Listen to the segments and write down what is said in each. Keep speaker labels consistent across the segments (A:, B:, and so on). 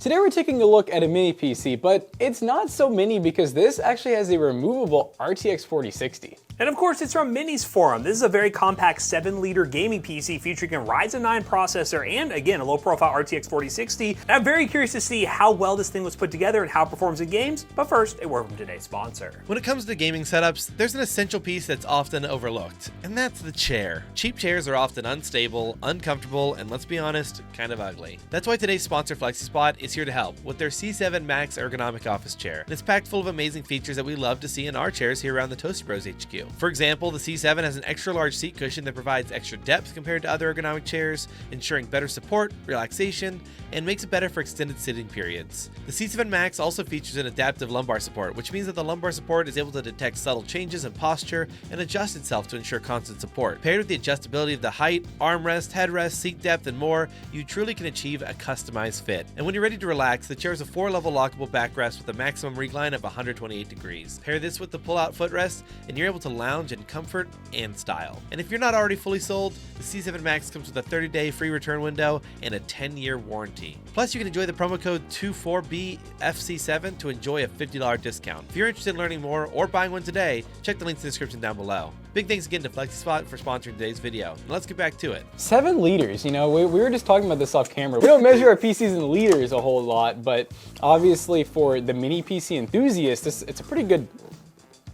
A: Today we're taking a look at a mini PC, but it's not so mini because this actually has a removable RTX 4060.
B: And of course, it's from Minis Forum. This is a very compact 7-liter gaming PC featuring a Ryzen 9 processor and, again, a low-profile RTX 4060. And I'm very curious to see how well this thing was put together and how it performs in games. But first, a word from today's sponsor.
C: When it comes to gaming setups, there's an essential piece that's often overlooked, and that's the chair. Cheap chairs are often unstable, uncomfortable, and let's be honest, kind of ugly. That's why today's sponsor FlexiSpot is here to help with their C7 Max ergonomic office chair. And it's packed full of amazing features that we love to see in our chairs here around the Toasty Bros HQ. For example, the C7 has an extra large seat cushion that provides extra depth compared to other ergonomic chairs, ensuring better support, relaxation, and makes it better for extended sitting periods. The C7 Max also features an adaptive lumbar support, which means that the lumbar support is able to detect subtle changes in posture and adjust itself to ensure constant support. Paired with the adjustability of the height, armrest, headrest, seat depth, and more, you truly can achieve a customized fit. And when you're ready to relax, the chair is a 4-level lockable backrest with a maximum recline of 128 degrees. Pair this with the pull-out footrest, and you're able to lounge in comfort and style. And if you're not already fully sold, the C7 Max comes with a 30-day free return window and a 10-year warranty. Plus, you can enjoy the promo code 24BFC7 to enjoy a $50 discount. If you're interested in learning more or buying one today, check the links in the description down below. Big thanks again to FlexiSpot for sponsoring today's video. Now let's get back to it.
A: 7 liters, you know, we were just talking about this off camera. We don't measure our PCs in liters a whole lot, but obviously for the mini PC enthusiast, it's a pretty good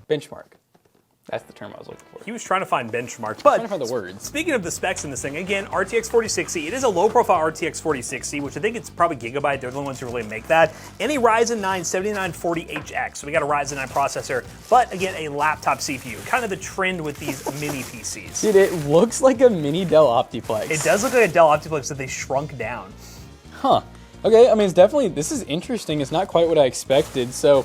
A: benchmark. That's the term I was looking for.
B: He was trying to find benchmarks,
A: Trying to find the words.
B: Speaking of the specs in this thing, again, RTX 4060, it is a low-profile RTX 4060, which I think it's probably Gigabyte. They're the ones who really make that. And a Ryzen 9 7940HX. So we got a Ryzen 9 processor, but again, a laptop CPU. Kind of the trend with these mini PCs.
A: Dude, it looks like a mini Dell Optiplex.
B: It does look like a Dell Optiplex that they shrunk down.
A: Huh. Okay, I mean, this is interesting. It's not quite what I expected. So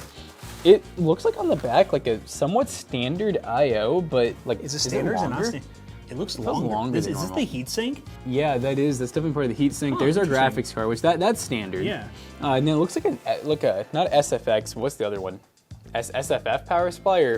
A: it looks like on the back, like a somewhat standard I/O, but like,
B: is it standard or not? It looks longer. Is this the heatsink?
A: Yeah, that is. That's definitely part of the heatsink. There's our graphics card, which that's standard.
B: Yeah.
A: And then it looks like not SFX. What's the other one? SFF power supply or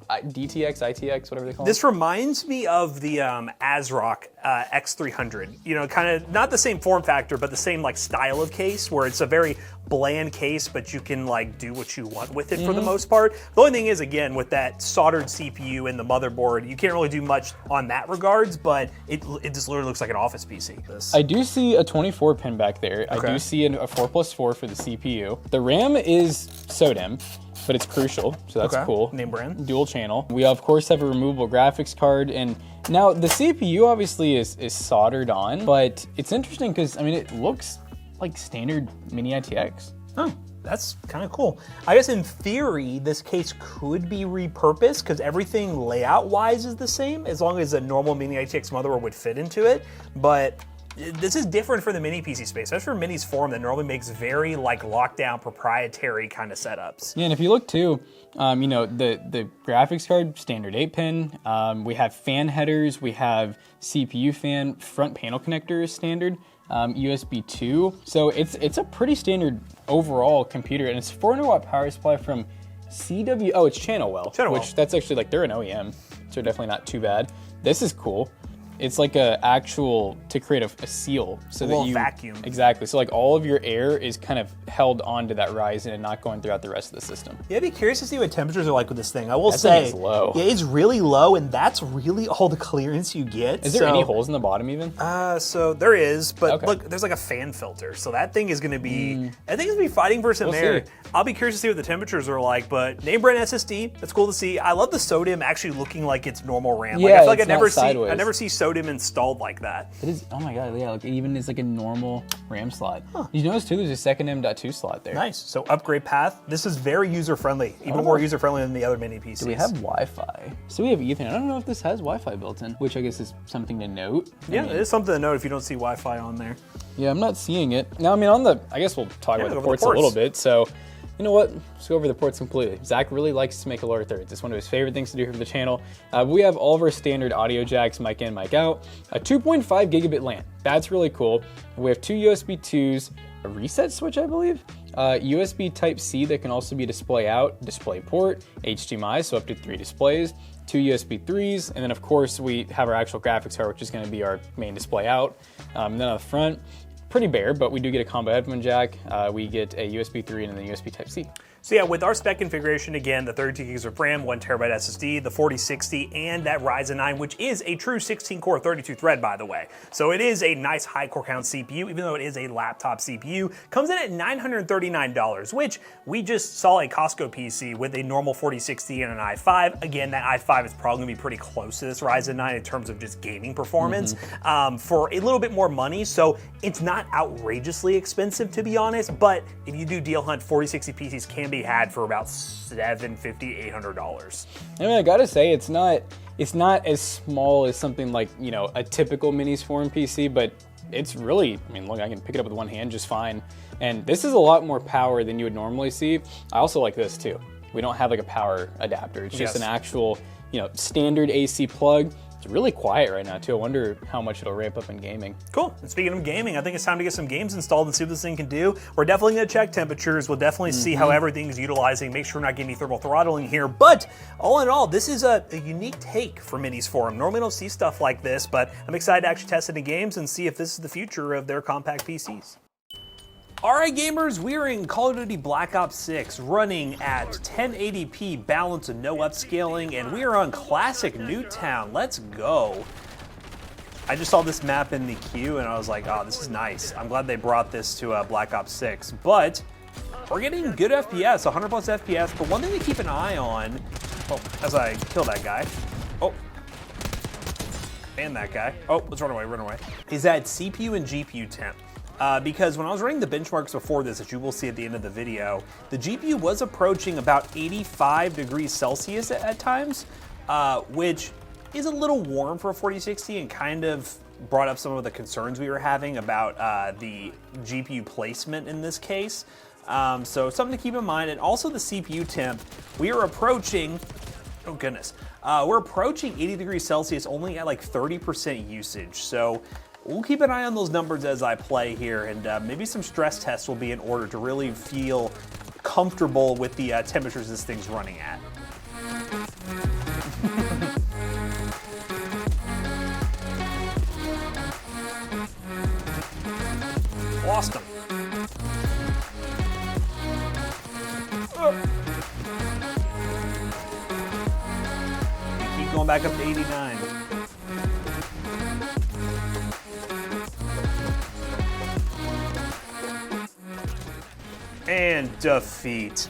A: DTX, ITX, whatever they call it.
B: This reminds me of the ASRock X300. You know, kind of not the same form factor, but the same like style of case, where it's a very bland case, but you can like do what you want with it for the most part. The only thing is, again, with that soldered CPU and the motherboard, you can't really do much on that regards, but it just literally looks like an office PC.
A: I do see a 24 pin back there.
B: Okay.
A: I do see a 4+4 for the CPU. The RAM is SODIMM, but it's Crucial, so that's cool.
B: Name brand.
A: Dual channel. We of course have a removable graphics card, and now the CPU obviously is soldered on, but it's interesting because I mean it looks like standard mini ITX.
B: Oh, that's kind of cool. I guess in theory, this case could be repurposed because everything layout-wise is the same, as long as a normal mini ITX motherboard would fit into it, but this is different for the mini PC space, especially for Minis Forum that normally makes very like lockdown proprietary kind of setups.
A: Yeah, and if you look too, you know, the graphics card, standard 8-pin. We have fan headers, we have CPU fan, front panel connector is standard, USB 2. So it's a pretty standard overall computer, and it's 400 watt power supply from CW. Oh, it's Channelwell. Which that's actually like, they're an OEM, so definitely not too bad. This is cool. It's like a actual, to create a seal. So that you
B: vacuum.
A: Exactly. So like all of your air is kind of held onto that Ryzen and not going throughout the rest of the system.
B: Yeah, I'd be curious to see what temperatures are like with this thing. I will say,
A: it's low.
B: Yeah, it's really low, and that's really all the clearance you get.
A: Is there any holes in the bottom even?
B: So there is, but look, there's like a fan filter. So that thing is gonna be, I think it's gonna be fighting for some air.
A: See.
B: I'll be curious to see what the temperatures are like, but name brand SSD, that's cool to see. I love the SODIMM actually looking like it's normal RAM.
A: Yeah,
B: like, I feel like I
A: it's
B: never see SODIMM installed like that.
A: It is, oh my God, yeah, like it even is like a normal RAM slot. Huh. Did you notice too, there's a second M.2 slot there.
B: Nice, so upgrade path. This is very user-friendly, even more user-friendly than the other mini PCs.
A: Do we have Wi-Fi? So we have Ethernet. I don't know if this has Wi-Fi built in, which I guess is something to note.
B: Yeah, it is something to note if you don't see Wi-Fi on there.
A: Yeah, I'm not seeing it. Now, I mean, I guess we'll talk about the ports a little bit. So, you know what? Let's go over the ports completely. Zach really likes to make a lower thirds. It's one of his favorite things to do here for the channel. We have all of our standard audio jacks, mic in, mic out, a 2.5 gigabit LAN. That's really cool. We have 2 USB 2s, a reset switch, I believe, USB Type-C that can also be display out, display port, HDMI, so up to 3 displays, 2 USB 3s, and then of course we have our actual graphics card, which is going to be our main display out. And then on the front, pretty bare, but we do get a combo headphone jack. We get a USB 3 and then USB Type-C.
B: So yeah, with our spec configuration, again, the 32 gigs of RAM, 1 terabyte SSD, the 4060, and that Ryzen 9, which is a true 16-core 32-thread, by the way. So it is a nice high core count CPU, even though it is a laptop CPU. Comes in at $939, which we just saw a Costco PC with a normal 4060 and an i5. Again, that i5 is probably gonna be pretty close to this Ryzen 9 in terms of just gaming performance for a little bit more money. So it's not outrageously expensive, to be honest, but if you do deal hunt, 4060 PCs can be had for about $750, $800.
A: I mean, I gotta say, it's not as small as something like, you know, a typical Minis Forum PC, but it's really, I mean, look, I can pick it up with one hand just fine. And this is a lot more power than you would normally see. I also like this too. We don't have like a power adapter. It's just an actual, you know, standard AC plug. It's really quiet right now too. I wonder how much it'll ramp up in gaming.
B: Cool. And speaking of gaming, I think it's time to get some games installed and see what this thing can do. We're definitely going to check temperatures. We'll definitely see how everything's utilizing. Make sure we're not getting any thermal throttling here. But all in all, this is a unique take for Minis Forum. Normally don't see stuff like this, but I'm excited to actually test it in games and see if this is the future of their compact PCs. Alright gamers, we are in Call of Duty Black Ops 6 running at 1080p balance and no upscaling, and we are on Classic Newtown. Let's go. I just saw this map in the queue and I was like, oh, this is nice. I'm glad they brought this to Black Ops 6, but we're getting good FPS, 100 plus FPS, but one thing to keep an eye on, oh, as I kill that guy, oh, and that guy, oh, let's run away, is that CPU and GPU temp. Because when I was running the benchmarks before this, as you will see at the end of the video, the GPU was approaching about 85 degrees Celsius at times, which is a little warm for a 4060 and kind of brought up some of the concerns we were having about the GPU placement in this case. So something to keep in mind. And also the CPU temp, we are approaching, oh goodness, we're approaching 80 degrees Celsius only at like 30% usage. So we'll keep an eye on those numbers as I play here, and maybe some stress tests will be in order to really feel comfortable with the temperatures this thing's running at. Lost him. We keep going back up to 89. And defeat.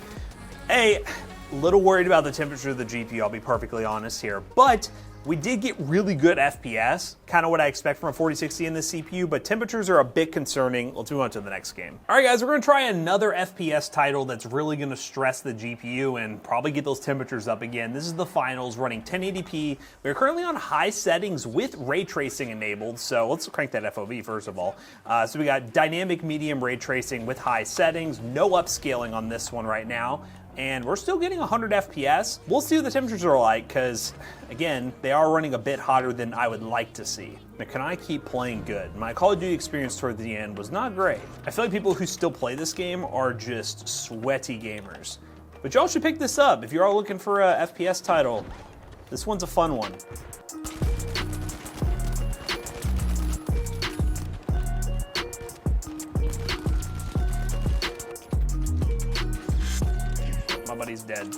B: A little worried about the temperature of the GPU, I'll be perfectly honest here, but we did get really good FPS, kind of what I expect from a 4060 in this CPU, but temperatures are a bit concerning. Let's move on to the next game. All right, guys, we're gonna try another FPS title that's really gonna stress the GPU and probably get those temperatures up again. This is the finals, running 1080p. We're currently on high settings with ray tracing enabled, so let's crank that FOV first of all. So we got dynamic medium ray tracing with high settings, no upscaling on this one right now. And we're still getting 100 FPS. We'll see what the temperatures are like, because again, they are running a bit hotter than I would like to see. Now, can I keep playing good? My Call of Duty experience toward the end was not great. I feel like people who still play this game are just sweaty gamers. But y'all should pick this up if you're all looking for a FPS title. This one's a fun one. Buddy's dead.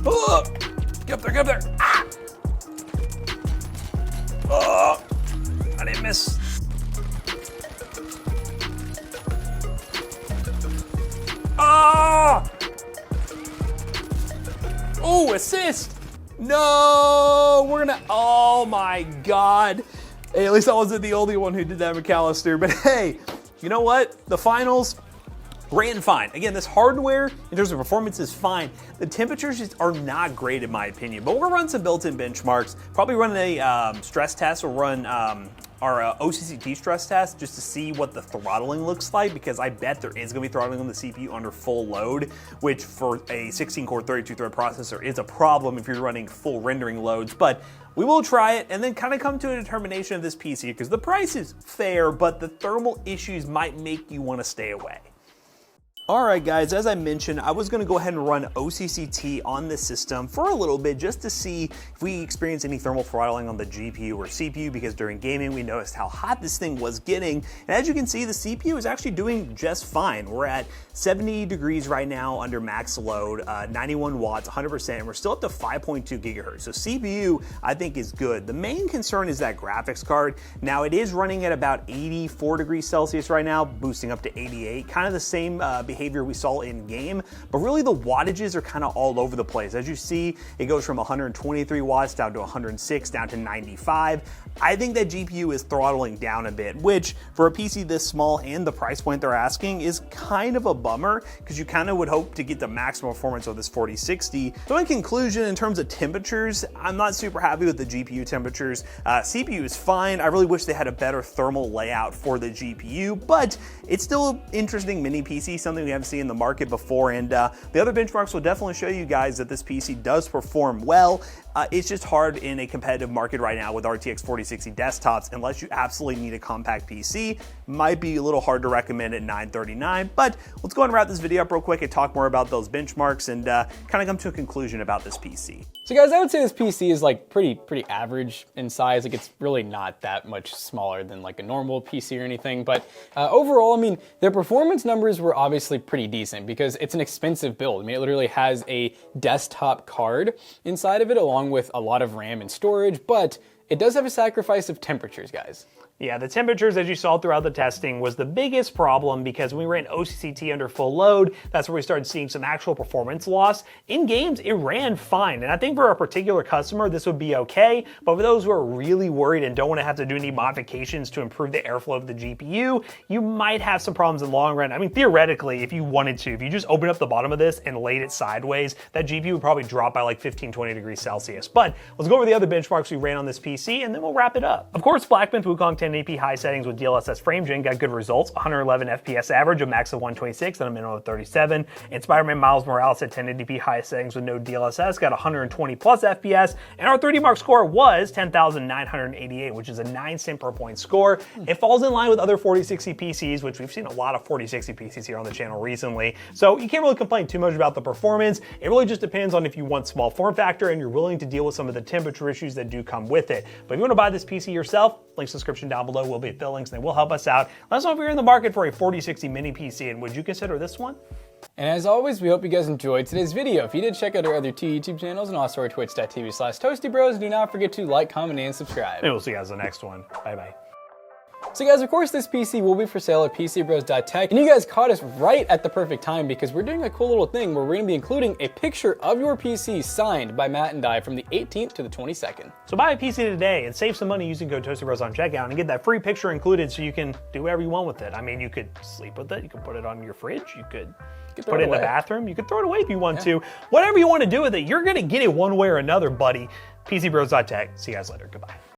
B: Oh, get up there, get up there. Ah! Oh, I didn't miss. Oh! Oh, assist. No, we're gonna, oh my God. Hey, at least I wasn't the only one who did that, McAllister. But hey, you know what? The finals ran fine. Again, this hardware, in terms of performance, is fine. The temperatures just are not great in my opinion, but we're gonna run some built-in benchmarks, probably run a stress test. We'll run our OCCT stress test just to see what the throttling looks like, because I bet there is gonna be throttling on the CPU under full load, which for a 16-core 32-thread processor is a problem if you're running full rendering loads. But we will try it and then kind of come to a determination of this PC, because the price is fair, but the thermal issues might make you wanna stay away. Alright guys, as I mentioned, I was going to go ahead and run OCCT on this system for a little bit just to see if we experience any thermal throttling on the GPU or CPU, because during gaming we noticed how hot this thing was getting. And as you can see, the CPU is actually doing just fine. We're at 70 degrees right now under max load, 91 watts, 100%, and we're still up to 5.2 gigahertz. So CPU, I think, is good. The main concern is that graphics card. Now it is running at about 84 degrees Celsius right now, boosting up to 88, kind of the same behavior we saw in game, but really the wattages are kind of all over the place. As you see, it goes from 123 watts down to 106, down to 95. I think that GPU is throttling down a bit, which for a PC this small and the price point they're asking is kind of a bummer, because you kind of would hope to get the maximum performance of this 4060. So in conclusion, in terms of temperatures, I'm not super happy with the GPU temperatures. CPU is fine. I really wish they had a better thermal layout for the GPU, but it's still an interesting mini PC, something we haven't seen in the market before, and the other benchmarks will definitely show you guys that this PC does perform well. It's just hard in a competitive market right now with RTX 4060 desktops, unless you absolutely need a compact PC. Might be a little hard to recommend at $939, but let's go ahead and wrap this video up real quick and talk more about those benchmarks and kind of come to a conclusion about this PC.
A: So guys, I would say this PC is like pretty average in size. Like, it's really not that much smaller than like a normal PC or anything, but overall, I mean, their performance numbers were obviously pretty decent because it's an expensive build. I mean, it literally has a desktop card inside of it along with a lot of RAM and storage, but it does have a sacrifice of temperatures, guys.
B: Yeah, the temperatures, as you saw throughout the testing, was the biggest problem, because when we ran OCCT under full load, that's where we started seeing some actual performance loss. In games, it ran fine, and I think for a particular customer, this would be okay, but for those who are really worried and don't want to have to do any modifications to improve the airflow of the GPU, you might have some problems in the long run. I mean, theoretically, if you wanted to, if you just open up the bottom of this and laid it sideways, that GPU would probably drop by like 15, 20 degrees Celsius. But let's go over the other benchmarks we ran on this PC, and then we'll wrap it up. Of course, Blackmon Wukong 1080p high settings with DLSS FrameGen got good results, 111 FPS average, a max of 126 and a minimum of 37. And Spider-Man Miles Morales at 1080p high settings with no DLSS got 120 plus FPS, and our 3D Mark score was 10,988, which is a 9 cent per point score. It falls in line with other 4060 PCs, which we've seen a lot of 4060 PCs here on the channel recently, so you can't really complain too much about the performance. It really just depends on if you want small form factor and you're willing to deal with some of the temperature issues that do come with it. But if you want to buy this PC yourself, links in the description down below will be at the links, and they will help us out. Let us know if you're in the market for a 4060 mini PC, and would you consider this one?
A: And as always, we hope you guys enjoyed today's video. If you did, check out our other two YouTube channels and also our twitch.tv/ToastyBros. Do not forget to like, comment, and subscribe.
B: And we'll see you guys in the next one. Bye-bye.
A: So guys, of course, this PC will be for sale at PCBros.tech, and you guys caught us right at the perfect time, because we're doing a cool little thing where we're going to be including a picture of your PC signed by Matt and I from the 18th to the 22nd.
B: So buy a PC today and save some money using code ToastyBros on checkout and get that free picture included, so you can do whatever you want with it. I mean, you could sleep with it, you could put it on your fridge, you could put it in the bathroom, you could throw it away if you want to. Whatever you want to do with it, you're going to get it one way or another, buddy. PCBros.tech. See you guys later. Goodbye.